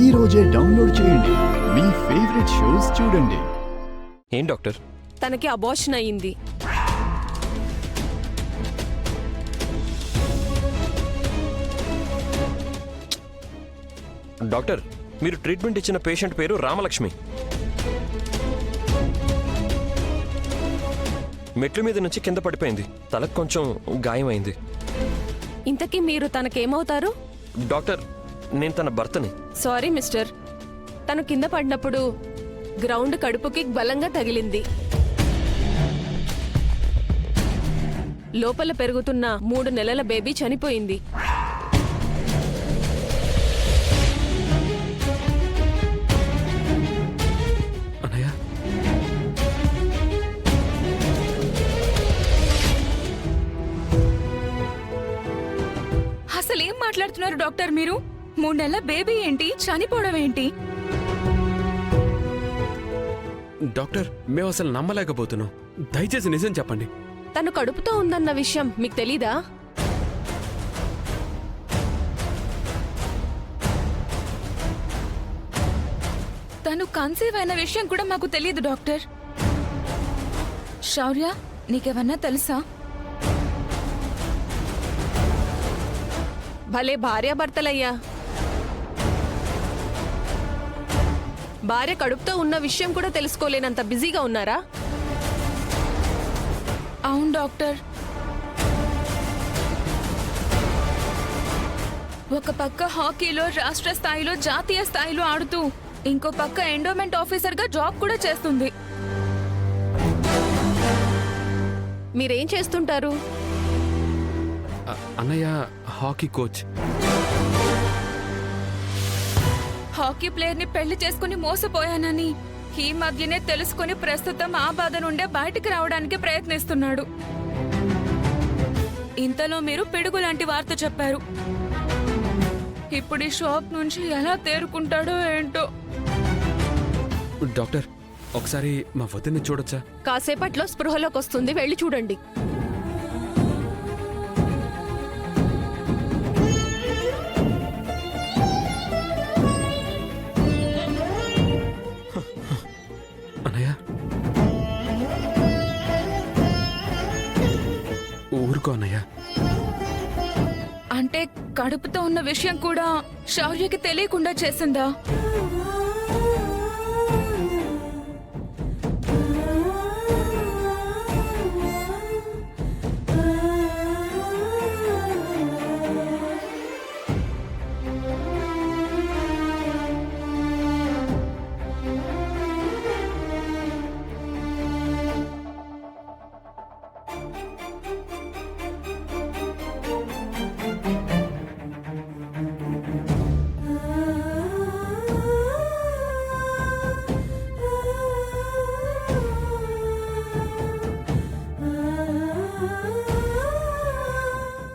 ఈ రోజే డౌన్లోడ్ చేయండి. మీ ఫేవరెట్ షోస్ చూడండి. ఏం డాక్టర్? తనకి అబార్షన్ అయ్యింది. డాక్టర్, మీరు ట్రీట్మెంట్ ఇచ్చిన పేషెంట్ పేరు రామలక్ష్మి. మెట్ల మీద నుంచి కింద పడిపోయింది. తలకు కొంచెం గాయమైంది. ఇంతకీ మీరు తనకేమవుతారు? డాక్టర్, నేను తన భర్తని. సారీ మిస్టర్, తను కింద పడినప్పుడు గ్రౌండ్ కడుపుకి బలంగా తగిలింది. లోపల పెరుగుతున్న 3 నెలల బేబీ చనిపోయింది. అన్నయ్య, అసలు ఏం మాట్లాడుతున్నారు డాక్టర్ మీరు? 3 నెలల బేబీ ఏంటి, చనిపోవడం ఏంటి? డాక్టర్, మేము అసలు నమ్మలేకపోతున్నాం. దయచేసి నిజం చెప్పండి. తను కడుపుతో ఉందన్న విషయం మీకు తెలీదా? తను కన్సీవ్ అయిన విషయం కూడా మాకు తెలియదు డాక్టర్. శౌర్య, నీకేమన్నా తెలుసా? భలే భార్యాభర్తలయ్యా. భార్య కడుపుతో ఉన్న విషయం కూడా తెలుసుకోలేనంత బిజీగా ఉన్నారా? అవును డాక్టర్. ఒక పక్క హాకీలో రాష్ట్ర స్థాయిలో, జాతీయ స్థాయిలో ఆడుతూ ఇంకో పక్క ఎండోమెంట్ ఆఫీసర్ గా జాబ్ కూడా చేస్తుంది. మీరేం చేస్తుంటారు? అన్నయ్య హాకీ కోచ్. హాకీ ప్లేయర్ ని పెళ్లి చేసుకుని మోసపోయానని ఈ మధ్యనే తెలుసుకుని ప్రస్తుతం ఆ బాధ నుండే బయటికి రావడానికి ప్రయత్నిస్తున్నాడు. ఇంతలో మీరు పిడుగు లాంటి వార్త చెప్పారు. ఇప్పుడు ఈ షాప్ నుంచి ఎలా తేరుకుంటాడో ఏంటో. డాక్టర్, ఒకసారి మా వదిన్ని చూడొచ్చా? కాసేపట్లో స్పృహలోకి వస్తుంది, వెళ్ళి చూడండి. అన్నయ్య, ఊరుకో అన్నయ్య. అంటే కడుపుతో ఉన్న విషయం కూడా శౌర్యకి తెలియకుండా చేసిందా?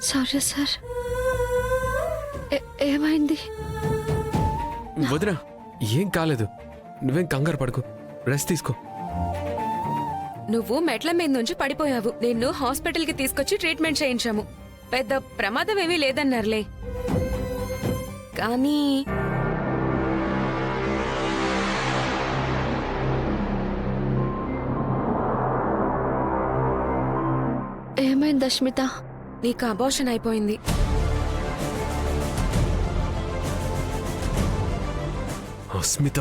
సారీ సార్, ఏమైంది? వదినా, ఏం కాలేదు. నువ్వేం కంగారు పడుకో, రెస్ట్ తీసుకో. నువ్వు మెట్ల మీద నుంచి పడిపోయావు. నిన్ను హాస్పిటల్ కి తీసుకొచ్చి ట్రీట్మెంట్ చేయించాము. పెద్ద ప్రమాదం ఏమీ లేదన్నారులే. కానీ ఏమైంది అష్మిత? నీకు అబార్షన్ అయిపోయింది. అస్మిత,